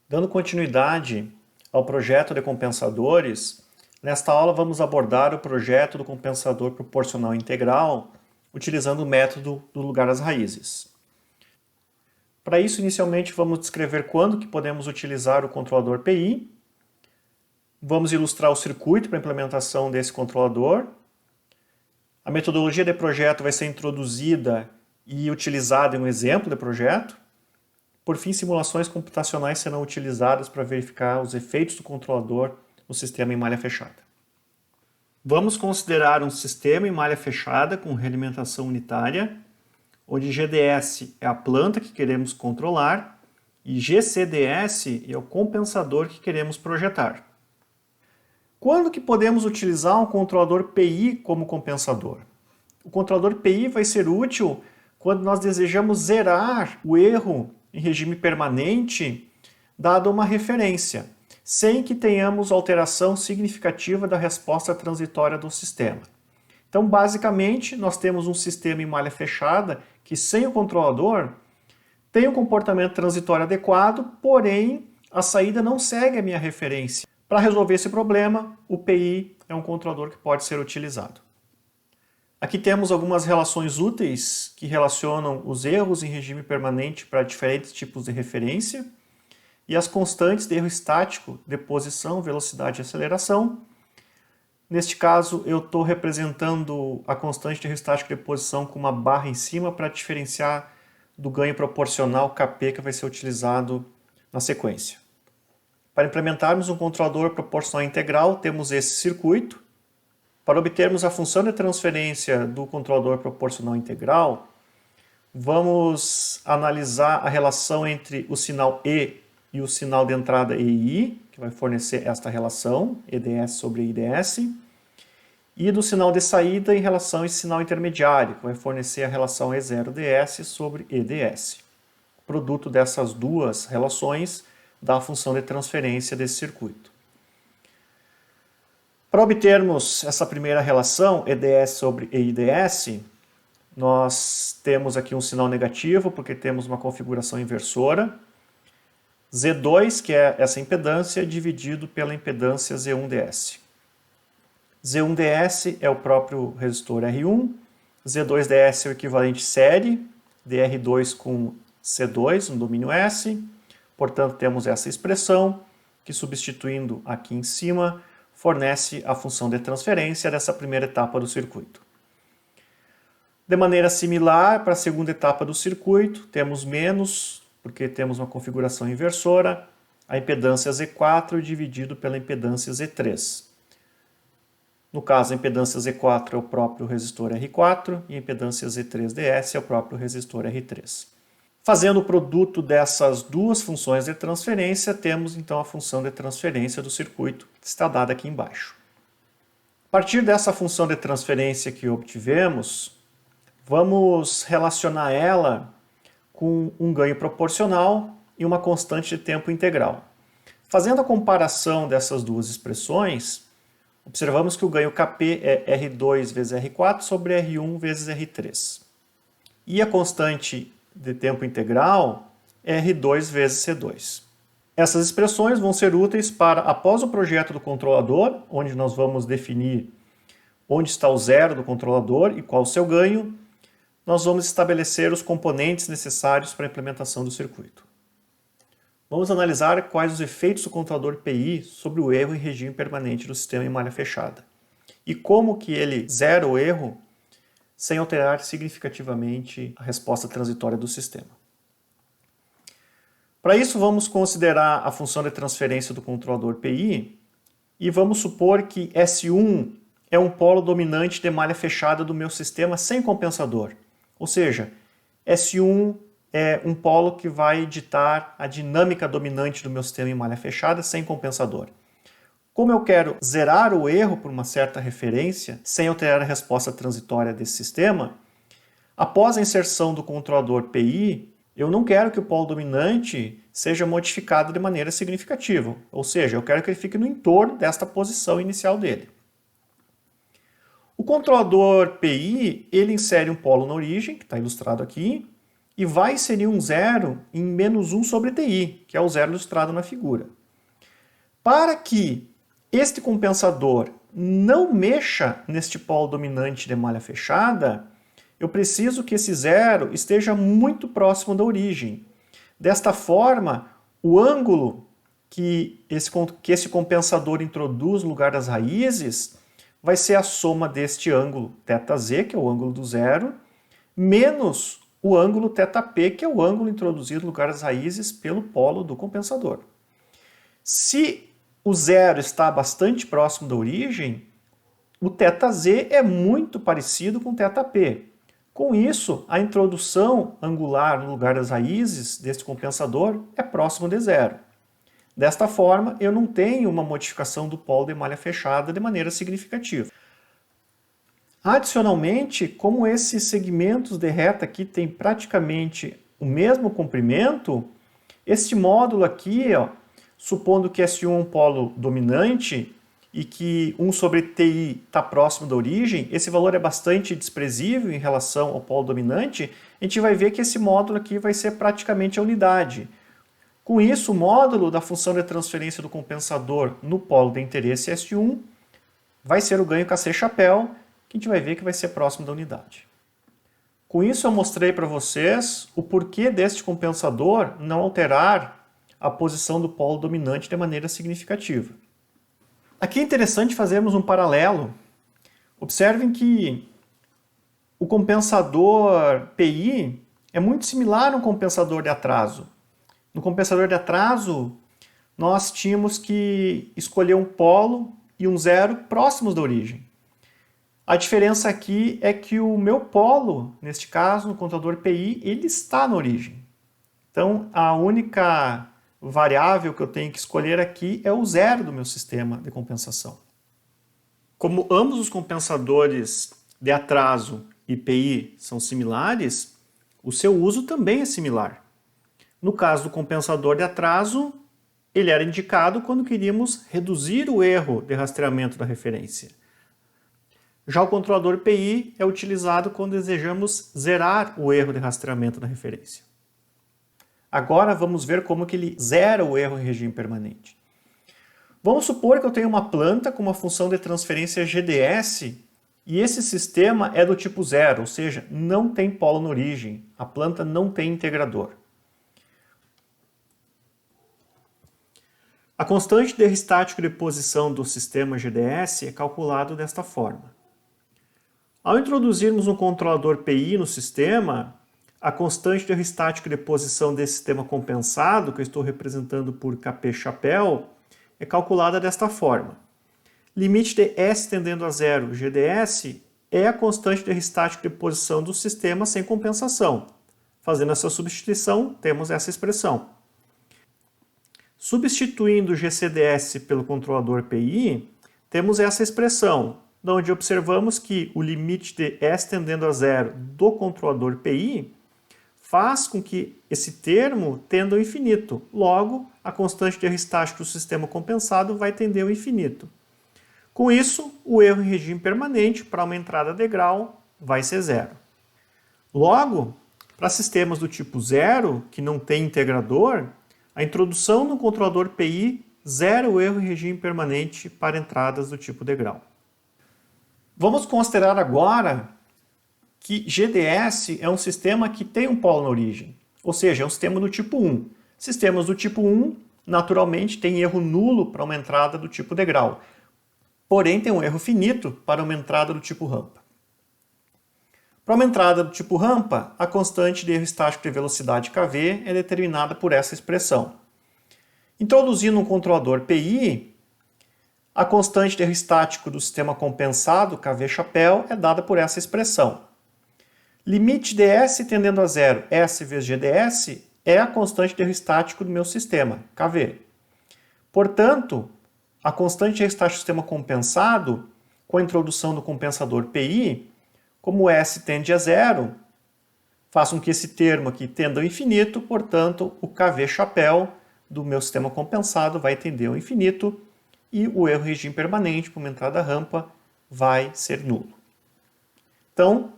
Dando continuidade ao projeto de compensadores, nesta aula vamos abordar o projeto do compensador proporcional integral utilizando o método do lugar às raízes. Para isso, inicialmente, vamos descrever quando que podemos utilizar o controlador PI, vamos ilustrar o circuito para a implementação desse controlador, a metodologia de projeto vai ser introduzida e utilizada em um exemplo de projeto. Por fim, simulações computacionais serão utilizadas para verificar os efeitos do controlador no sistema em malha fechada. Vamos considerar um sistema em malha fechada com realimentação unitária, onde GDS é a planta que queremos controlar e GCDS é o compensador que queremos projetar. Quando que podemos utilizar um controlador PI como compensador? O controlador PI vai ser útil quando nós desejamos zerar o erro em regime permanente, dada uma referência, sem que tenhamos alteração significativa da resposta transitória do sistema. Então, basicamente, nós temos um sistema em malha fechada que, sem o controlador, tem um comportamento transitório adequado, porém, a saída não segue a minha referência. Para resolver esse problema, o PI é um controlador que pode ser utilizado. Aqui temos algumas relações úteis que relacionam os erros em regime permanente para diferentes tipos de referência e as constantes de erro estático de posição, velocidade e aceleração. Neste caso, eu estou representando a constante de erro estático de posição com uma barra em cima para diferenciar do ganho proporcional Kp que vai ser utilizado na sequência. Para implementarmos um controlador proporcional integral, temos esse circuito. Para obtermos a função de transferência do controlador proporcional integral, vamos analisar a relação entre o sinal E e o sinal de entrada EI, que vai fornecer esta relação, EDS sobre EIDS, e do sinal de saída em relação a esse sinal intermediário, que vai fornecer a relação E0DS sobre EDS. O produto dessas duas relações dá a função de transferência desse circuito. Para obtermos essa primeira relação, EDS sobre EIDS, nós temos aqui um sinal negativo, porque temos uma configuração inversora. Z2, que é essa impedância, dividido pela impedância Z1DS. Z1DS é o próprio resistor R1, Z2DS é o equivalente série de R2 com C2 no domínio S. Portanto, temos essa expressão que, substituindo aqui em cima, fornece a função de transferência dessa primeira etapa do circuito. De maneira similar, para a segunda etapa do circuito, temos menos, porque temos uma configuração inversora, a impedância Z4 dividido pela impedância Z3. No caso, a impedância Z4 é o próprio resistor R4 e a impedância Z3DS é o próprio resistor R3. Fazendo o produto dessas duas funções de transferência, temos então a função de transferência do circuito, que está dada aqui embaixo. A partir dessa função de transferência que obtivemos, vamos relacionar ela com um ganho proporcional e uma constante de tempo integral. Fazendo a comparação dessas duas expressões, observamos que o ganho Kp é R2 vezes R4 sobre R1 vezes R3. E a constante de tempo integral é R2 vezes C2. Essas expressões vão ser úteis para, após o projeto do controlador, onde nós vamos definir onde está o zero do controlador e qual o seu ganho, nós vamos estabelecer os componentes necessários para a implementação do circuito. Vamos analisar quais os efeitos do controlador PI sobre o erro em regime permanente do sistema em malha fechada e como que ele zera o erro sem alterar significativamente a resposta transitória do sistema. Para isso, vamos considerar a função de transferência do controlador PI e vamos supor que S1 é um polo dominante de malha fechada do meu sistema sem compensador. Ou seja, S1 é um polo que vai ditar a dinâmica dominante do meu sistema em malha fechada sem compensador. Como eu quero zerar o erro por uma certa referência, sem alterar a resposta transitória desse sistema, após a inserção do controlador PI, eu não quero que o polo dominante seja modificado de maneira significativa. Ou seja, eu quero que ele fique no entorno desta posição inicial dele. O controlador PI, ele insere um polo na origem, que está ilustrado aqui, e vai inserir um zero em menos 1 sobre TI, que é o zero ilustrado na figura. Para que este compensador não mexa neste polo dominante de malha fechada, eu preciso que esse zero esteja muito próximo da origem. Desta forma, o ângulo que esse compensador introduz no lugar das raízes vai ser a soma deste ângulo θz, que é o ângulo do zero, menos o ângulo θp, que é o ângulo introduzido no lugar das raízes pelo polo do compensador. Se o zero está bastante próximo da origem, o θz é muito parecido com θp. Com isso, a introdução angular no lugar das raízes deste compensador é próximo de zero. Desta forma, eu não tenho uma modificação do polo de malha fechada de maneira significativa. Adicionalmente, como esses segmentos de reta aqui têm praticamente o mesmo comprimento, este módulo aqui, supondo que S1 é um polo dominante e que 1 sobre TI está próximo da origem, esse valor é bastante desprezível em relação ao polo dominante, a gente vai ver que esse módulo aqui vai ser praticamente a unidade. Com isso, o módulo da função de transferência do compensador no polo de interesse S1 vai ser o ganho Kc-Chapelle, que a gente vai ver que vai ser próximo da unidade. Com isso, eu mostrei para vocês o porquê deste compensador não alterar a posição do polo dominante de maneira significativa. Aqui é interessante fazermos um paralelo. Observem que o compensador PI é muito similar ao compensador de atraso. No compensador de atraso, nós tínhamos que escolher um polo e um zero próximos da origem. A diferença aqui é que o meu polo, neste caso, no contador PI, ele está na origem. Então, a única variável que eu tenho que escolher aqui é o zero do meu sistema de compensação. Como ambos os compensadores de atraso e PI são similares, o seu uso também é similar. No caso do compensador de atraso, ele era indicado quando queríamos reduzir o erro de rastreamento da referência. Já o controlador PI é utilizado quando desejamos zerar o erro de rastreamento da referência. Agora vamos ver como que ele zera o erro em regime permanente. Vamos supor que eu tenho uma planta com uma função de transferência GDS e esse sistema é do tipo zero, ou seja, não tem polo na origem, a planta não tem integrador. A constante de erro estático de posição do sistema GDS é calculado desta forma. Ao introduzirmos um controlador PI no sistema, a constante de erro estático de posição desse sistema compensado, que eu estou representando por Kp-Chapelle, é calculada desta forma. Limite de S tendendo a zero GDS é a constante de erro estático de posição do sistema sem compensação. Fazendo essa substituição, temos essa expressão. Substituindo o GCDS pelo controlador PI, temos essa expressão, onde observamos que o limite de S tendendo a zero do controlador PI faz com que esse termo tenda ao infinito. Logo, a constante de erro estático do sistema compensado vai tender ao infinito. Com isso, o erro em regime permanente para uma entrada de grau vai ser zero. Logo, para sistemas do tipo zero, que não tem integrador, a introdução no controlador PI zera o erro em regime permanente para entradas do tipo degrau. Vamos considerar agora que GDS é um sistema que tem um polo na origem, ou seja, é um sistema do tipo 1. Sistemas do tipo 1, naturalmente, têm erro nulo para uma entrada do tipo degrau, porém tem um erro finito para uma entrada do tipo rampa. Para uma entrada do tipo rampa, a constante de erro estático de velocidade kV é determinada por essa expressão. Introduzindo um controlador PI, a constante de erro estático do sistema compensado, Kv-Chapelle, é dada por essa expressão. Limite de S tendendo a zero, S vezes GDS, é a constante de erro estático do meu sistema, Kv. Portanto, a constante de erro estático do sistema compensado, com a introdução do compensador PI, como S tende a zero, faz com que esse termo aqui tenda ao infinito, portanto, o Kv-Chapelle do meu sistema compensado vai tender ao infinito, e o erro em regime permanente para uma entrada rampa vai ser nulo. Então,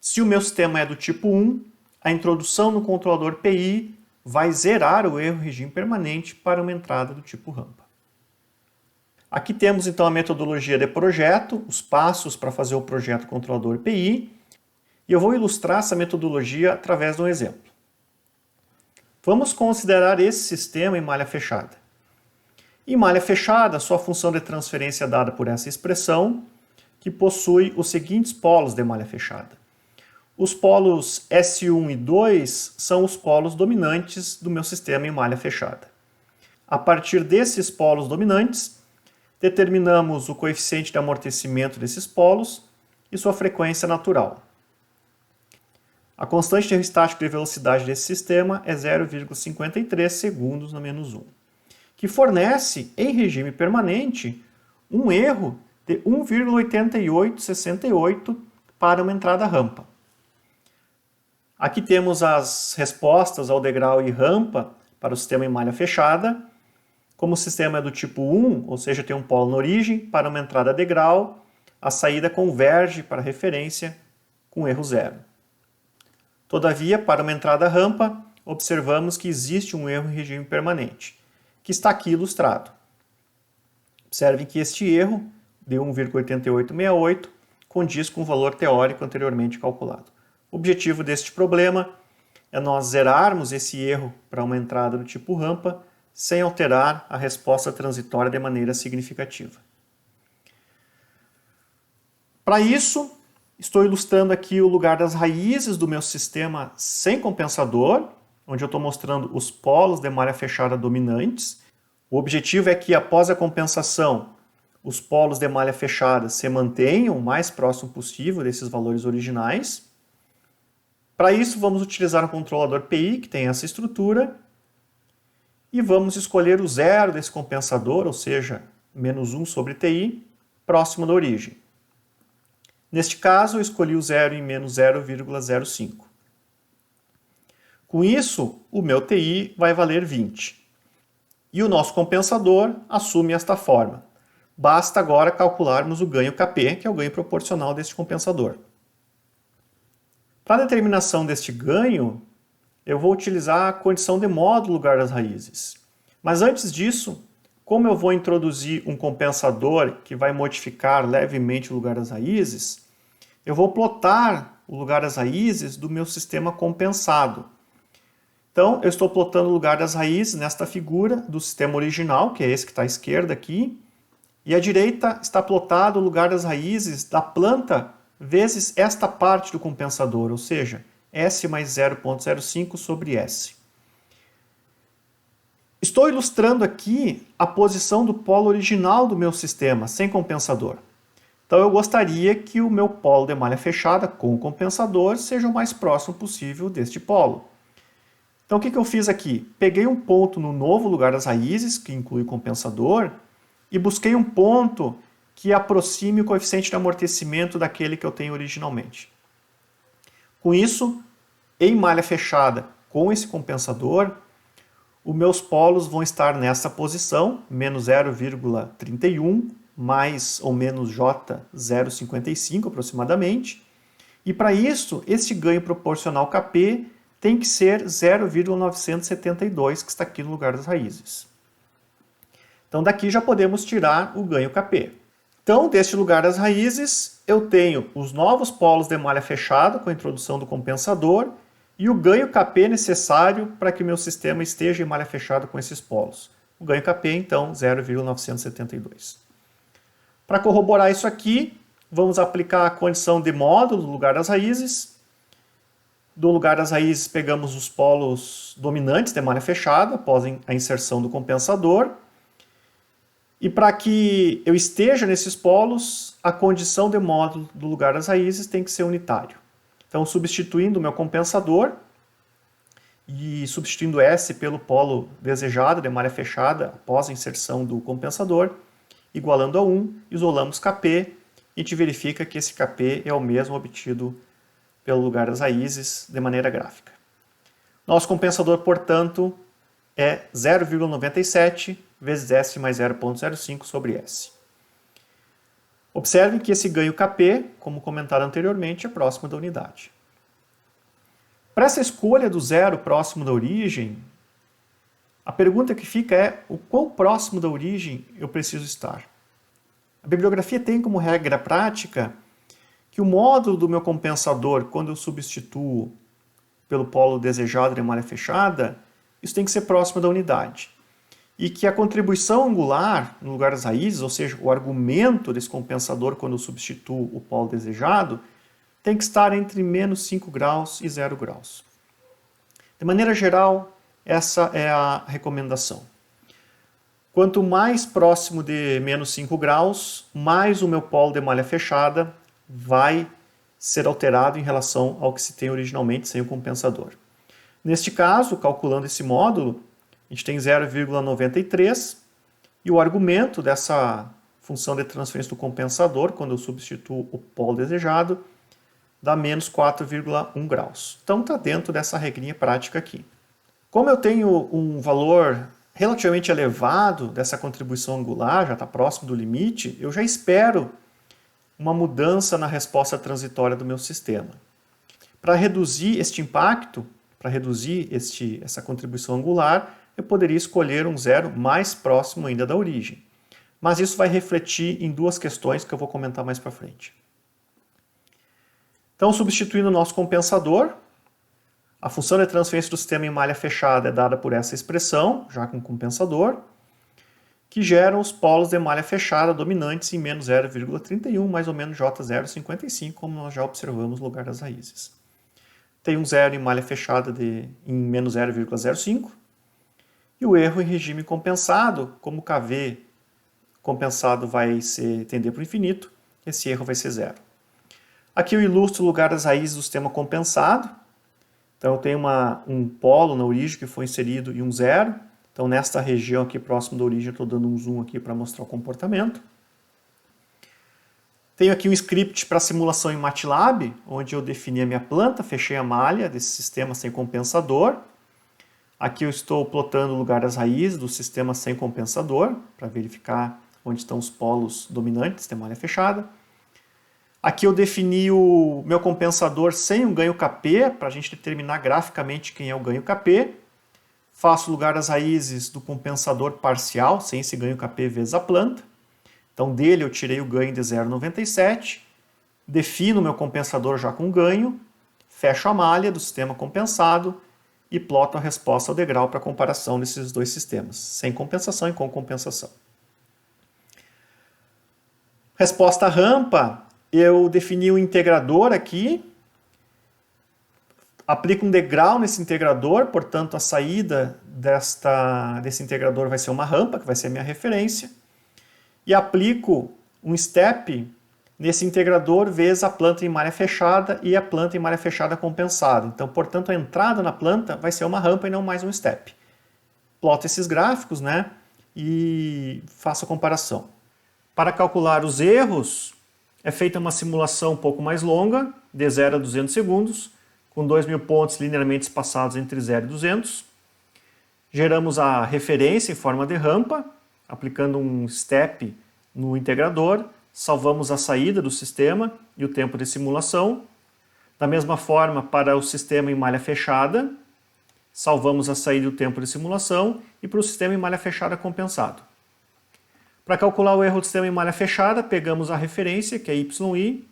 se o meu sistema é do tipo 1, a introdução no controlador PI vai zerar o erro regime permanente para uma entrada do tipo rampa. Aqui temos então a metodologia de projeto, os passos para fazer o projeto controlador PI, e eu vou ilustrar essa metodologia através de um exemplo. Vamos considerar esse sistema em malha fechada. Em malha fechada, sua função de transferência é dada por essa expressão, que possui os seguintes polos de malha fechada. Os polos S1 e 2 são os polos dominantes do meu sistema em malha fechada. A partir desses polos dominantes, determinamos o coeficiente de amortecimento desses polos e sua frequência natural. A constante de erro estático de velocidade desse sistema é 0,53 segundos na menos 1, que fornece, em regime permanente, um erro de 1,8868 para uma entrada rampa. Aqui temos as respostas ao degrau e rampa para o sistema em malha fechada. Como o sistema é do tipo 1, ou seja, tem um polo na origem, para uma entrada degrau, a saída converge para a referência com erro zero. Todavia, para uma entrada rampa, observamos que existe um erro em regime permanente, que está aqui ilustrado. Observem que este erro, de 1,8868, condiz com o valor teórico anteriormente calculado. O objetivo deste problema é nós zerarmos esse erro para uma entrada do tipo rampa sem alterar a resposta transitória de maneira significativa. Para isso, estou ilustrando aqui o lugar das raízes do meu sistema sem compensador, onde eu estou mostrando os polos de malha fechada dominantes. O objetivo é que, após a compensação, os polos de malha fechada se mantenham o mais próximo possível desses valores originais. Para isso, vamos utilizar o controlador PI, que tem essa estrutura, e vamos escolher o zero desse compensador, ou seja, menos 1 sobre TI, próximo da origem. Neste caso, eu escolhi o zero em menos 0,05. Com isso, o meu TI vai valer 20. E o nosso compensador assume esta forma. Basta agora calcularmos o ganho Kp, que é o ganho proporcional deste compensador. Para a determinação deste ganho, eu vou utilizar a condição de modo no lugar das raízes. Mas antes disso, como eu vou introduzir um compensador que vai modificar levemente o lugar das raízes, eu vou plotar o lugar das raízes do meu sistema compensado. Então, eu estou plotando o lugar das raízes nesta figura do sistema original, que é esse que está à esquerda aqui, e à direita está plotado o lugar das raízes da planta vezes esta parte do compensador, ou seja, S mais 0,05 sobre S. Estou ilustrando aqui a posição do polo original do meu sistema, sem compensador. Então eu gostaria que o meu polo de malha fechada com compensador seja o mais próximo possível deste polo. Então o que eu fiz aqui? Peguei um ponto no novo lugar das raízes, que inclui o compensador, e busquei um ponto que aproxime o coeficiente de amortecimento daquele que eu tenho originalmente. Com isso, em malha fechada com esse compensador, os meus polos vão estar nessa posição, menos 0,31, mais ou menos J 0,55 aproximadamente. E para isso, este ganho proporcional Kp tem que ser 0,972, que está aqui no lugar das raízes. Então daqui já podemos tirar o ganho Kp. Então, deste lugar das raízes, eu tenho os novos polos de malha fechada com a introdução do compensador e o ganho Kp necessário para que o meu sistema esteja em malha fechada com esses polos. O ganho Kp, então, 0,972. Para corroborar isso aqui, vamos aplicar a condição de módulo no lugar das raízes. Do lugar das raízes, pegamos os polos dominantes de malha fechada após a inserção do compensador. E para que eu esteja nesses polos, a condição de módulo do lugar das raízes tem que ser unitário. Então, substituindo o meu compensador e substituindo S pelo polo desejado de malha fechada após a inserção do compensador, igualando a 1, isolamos Kp e a gente verifica que esse Kp é o mesmo obtido pelo lugar das raízes de maneira gráfica. Nosso compensador, portanto, é 0,97 vezes S mais 0,05 sobre S. Observem que esse ganho Kp, como comentado anteriormente, é próximo da unidade. Para essa escolha do zero próximo da origem, a pergunta que fica é o quão próximo da origem eu preciso estar. A bibliografia tem como regra prática que o módulo do meu compensador, quando eu substituo pelo polo desejado de malha fechada, isso tem que ser próximo da unidade. E que a contribuição angular, no lugar das raízes, ou seja, o argumento desse compensador quando eu substituo o polo desejado, tem que estar entre menos 5 graus e 0 graus. De maneira geral, essa é a recomendação. Quanto mais próximo de menos 5 graus, mais o meu polo de malha fechada vai ser alterado em relação ao que se tem originalmente sem o compensador. Neste caso, calculando esse módulo, a gente tem 0,93 e o argumento dessa função de transferência do compensador, quando eu substituo o polo desejado, dá menos 4,1 graus. Então está dentro dessa regrinha prática aqui. Como eu tenho um valor relativamente elevado dessa contribuição angular, já está próximo do limite, eu já espero uma mudança na resposta transitória do meu sistema. Para reduzir este impacto, para reduzir essa contribuição angular, eu poderia escolher um zero mais próximo ainda da origem. Mas isso vai refletir em duas questões que eu vou comentar mais para frente. Então, substituindo o nosso compensador, a função de transferência do sistema em malha fechada é dada por essa expressão, já com compensador, que geram os polos de malha fechada dominantes em menos 0,31, mais ou menos J0,55, como nós já observamos no lugar das raízes. Tem um zero em malha fechada em menos 0,05, e o erro em regime compensado, como KV compensado vai tender para o infinito, esse erro vai ser zero. Aqui eu ilustro o lugar das raízes do sistema compensado. Então eu tenho um polo na origem que foi inserido e um zero. Então nesta região aqui próximo da origem eu estou dando um zoom aqui para mostrar o comportamento. Tenho aqui um script para simulação em MATLAB, onde eu defini a minha planta, fechei a malha desse sistema sem compensador. Aqui eu estou plotando o lugar das raízes do sistema sem compensador, para verificar onde estão os polos dominantes de malha fechada. Aqui eu defini o meu compensador sem um ganho KP, para a gente determinar graficamente quem é o ganho KP. Faço o lugar das raízes do compensador parcial, sem esse ganho KP vezes a planta. Então dele eu tirei o ganho de 0,97, defino o meu compensador já com ganho, fecho a malha do sistema compensado e ploto a resposta ao degrau para comparação desses dois sistemas, sem compensação e com compensação. Resposta rampa, eu defini o integrador aqui, aplico um degrau nesse integrador, portanto a saída desse integrador vai ser uma rampa, que vai ser a minha referência, e aplico um step nesse integrador vezes a planta em malha fechada e a planta em malha fechada compensada. Então, portanto, a entrada na planta vai ser uma rampa e não mais um step. Ploto esses gráficos, né, e faço a comparação. Para calcular os erros, é feita uma simulação um pouco mais longa, de 0 a 200 segundos, com 2.000 pontos linearmente espaçados entre 0 e 200. Geramos a referência em forma de rampa, aplicando um step no integrador, salvamos a saída do sistema e o tempo de simulação. Da mesma forma, para o sistema em malha fechada, salvamos a saída e o tempo de simulação, e para o sistema em malha fechada compensado. Para calcular o erro do sistema em malha fechada, pegamos a referência, que é YI,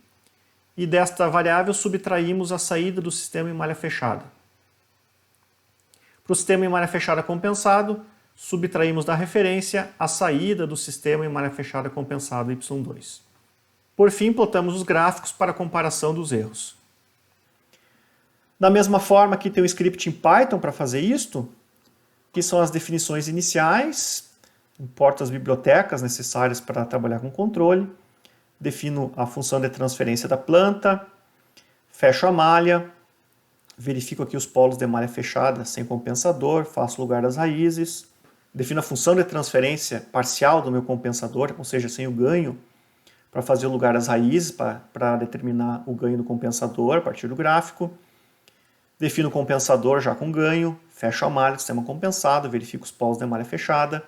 e desta variável subtraímos a saída do sistema em malha fechada. Para o sistema em malha fechada compensado, subtraímos da referência a saída do sistema em malha fechada compensado Y2. Por fim, plotamos os gráficos para comparação dos erros. Da mesma forma, aqui tem um script em Python para fazer isto, que são as definições iniciais, importo as bibliotecas necessárias para trabalhar com controle, defino a função de transferência da planta, fecho a malha, verifico aqui os polos de malha fechada sem compensador, faço o lugar das raízes, defino a função de transferência parcial do meu compensador, ou seja, sem o ganho, para fazer o lugar das raízes, para determinar o ganho do compensador a partir do gráfico. Defino o compensador já com ganho, fecho a malha do sistema compensado, verifico os polos de malha fechada.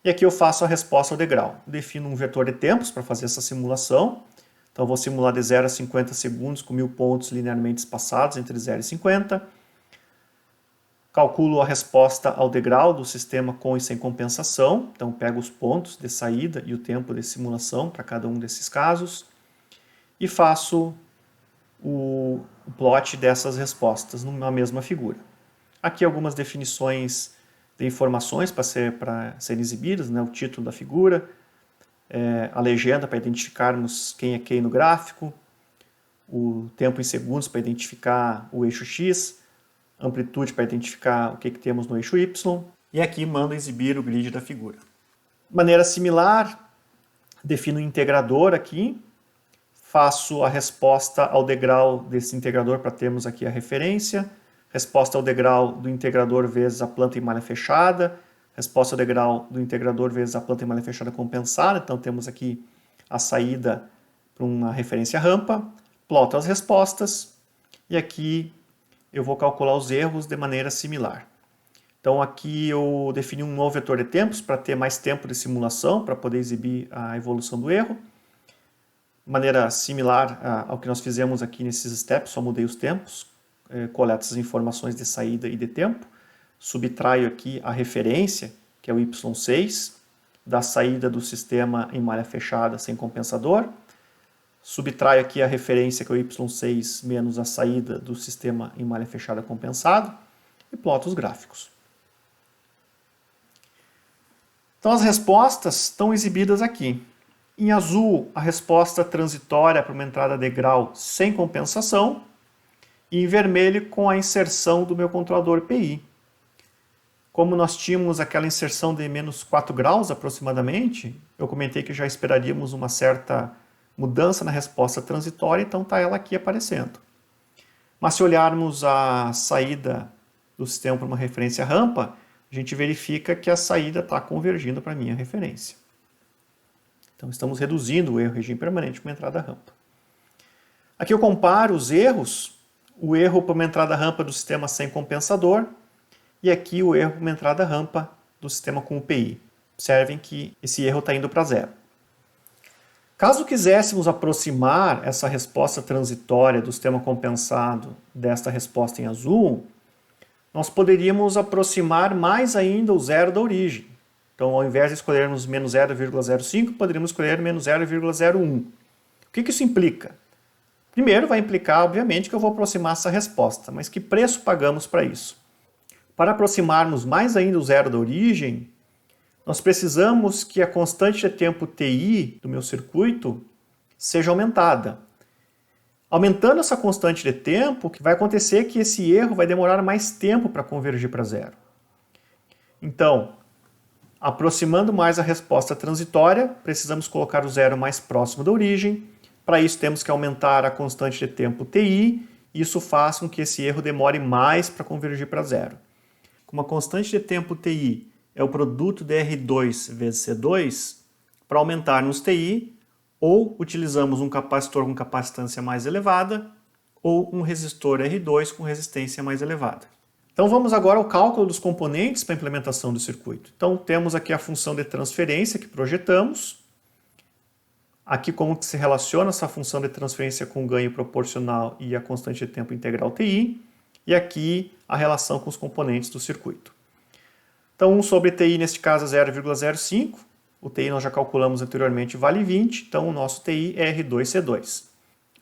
E aqui eu faço a resposta ao degrau. Defino um vetor de tempos para fazer essa simulação. Então, vou simular de 0 a 50 segundos com 1000 pontos linearmente espaçados entre 0 e 50. Calculo a resposta ao degrau do sistema com e sem compensação. Então, pego os pontos de saída e o tempo de simulação para cada um desses casos. E faço o plot dessas respostas numa mesma figura. Aqui algumas definições de informações para serem exibidas, né? O título da figura, a legenda para identificarmos quem é quem no gráfico, o tempo em segundos para identificar o eixo X, amplitude para identificar o que temos no eixo Y, e aqui mando exibir o grid da figura. De maneira similar, defino um integrador aqui, faço a resposta ao degrau desse integrador para termos aqui a referência, resposta ao degrau do integrador vezes a planta em malha fechada, resposta ao degrau do integrador vezes a planta em malha fechada compensada. Então temos aqui a saída para uma referência rampa, ploto as respostas e aqui eu vou calcular os erros de maneira similar. Então aqui eu defini um novo vetor de tempos para ter mais tempo de simulação, para poder exibir a evolução do erro. De maneira similar ao que nós fizemos aqui nesses steps, só mudei os tempos, coleto essas informações de saída e de tempo, subtraio aqui a referência, que é o Y6, da saída do sistema em malha fechada sem compensador, subtraio aqui a referência, que é o Y6, menos a saída do sistema em malha fechada compensado, e ploto os gráficos. Então as respostas estão exibidas aqui. Em azul, a resposta transitória para uma entrada de grau sem compensação, e em vermelho com a inserção do meu controlador PI. Como nós tínhamos aquela inserção de menos 4 graus aproximadamente, eu comentei que já esperaríamos uma certa mudança na resposta transitória, então está ela aqui aparecendo. Mas se olharmos a saída do sistema para uma referência rampa, a gente verifica que a saída está convergindo para a minha referência. Então estamos reduzindo o erro regime permanente com uma entrada rampa. Aqui eu comparo os erros, o erro para uma entrada rampa do sistema sem compensador e aqui o erro para uma entrada rampa do sistema com UPI. Observem que esse erro está indo para zero. Caso quiséssemos aproximar essa resposta transitória do sistema compensado desta resposta em azul, nós poderíamos aproximar mais ainda o zero da origem. Então, ao invés de escolhermos menos 0,05, poderíamos escolher menos 0,01. O que isso implica? Primeiro, vai implicar, obviamente, que eu vou aproximar essa resposta, mas que preço pagamos para isso? Para aproximarmos mais ainda o zero da origem, nós precisamos que a constante de tempo TI do meu circuito seja aumentada. Aumentando essa constante de tempo, o que vai acontecer é que esse erro vai demorar mais tempo para convergir para zero. Então, aproximando mais a resposta transitória, precisamos colocar o zero mais próximo da origem. Para isso, temos que aumentar a constante de tempo TI. Isso faz com que esse erro demore mais para convergir para zero. Como a constante de tempo TI é o produto de R2 vezes C2, para aumentarmos TI, ou utilizamos um capacitor com capacitância mais elevada, ou um resistor R2 com resistência mais elevada. Então vamos agora ao cálculo dos componentes para a implementação do circuito. Então temos aqui a função de transferência que projetamos. Aqui como que se relaciona essa função de transferência com o ganho proporcional e a constante de tempo integral TI. E aqui a relação com os componentes do circuito. Então 1 sobre TI neste caso é 0,05. O TI nós já calculamos anteriormente, vale 20. Então o nosso TI é R2C2.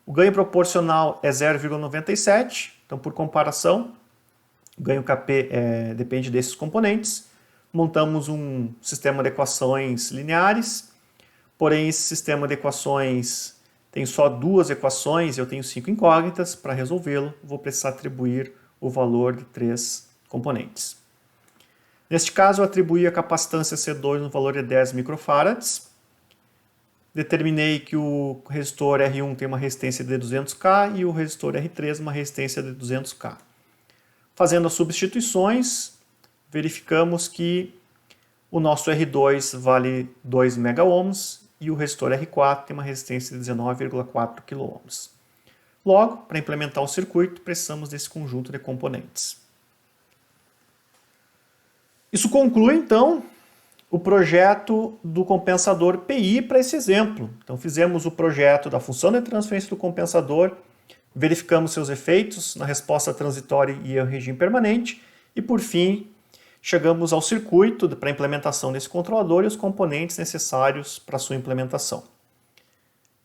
O ganho proporcional é 0,97. Então por comparação, o ganho KP depende desses componentes. Montamos um sistema de equações lineares, porém esse sistema de equações tem só 2 equações e eu tenho 5 incógnitas. Para resolvê-lo, vou precisar atribuir o valor de 3 componentes. Neste caso, eu atribuí a capacitância C2 no valor de 10 microfarads. Determinei que o resistor R1 tem uma resistência de 200K e o resistor R3 uma resistência de 200K. Fazendo as substituições, verificamos que o nosso R2 vale 2 megaohms e o resistor R4 tem uma resistência de 19,4 kΩ. Logo, para implementar o circuito, precisamos desse conjunto de componentes. Isso conclui, então, o projeto do compensador PI para esse exemplo. Então fizemos o projeto da função de transferência do compensador, verificamos seus efeitos na resposta transitória e ao regime permanente e, por fim, chegamos ao circuito para a implementação desse controlador e os componentes necessários para sua implementação.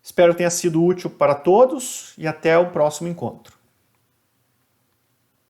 Espero que tenha sido útil para todos e até o próximo encontro.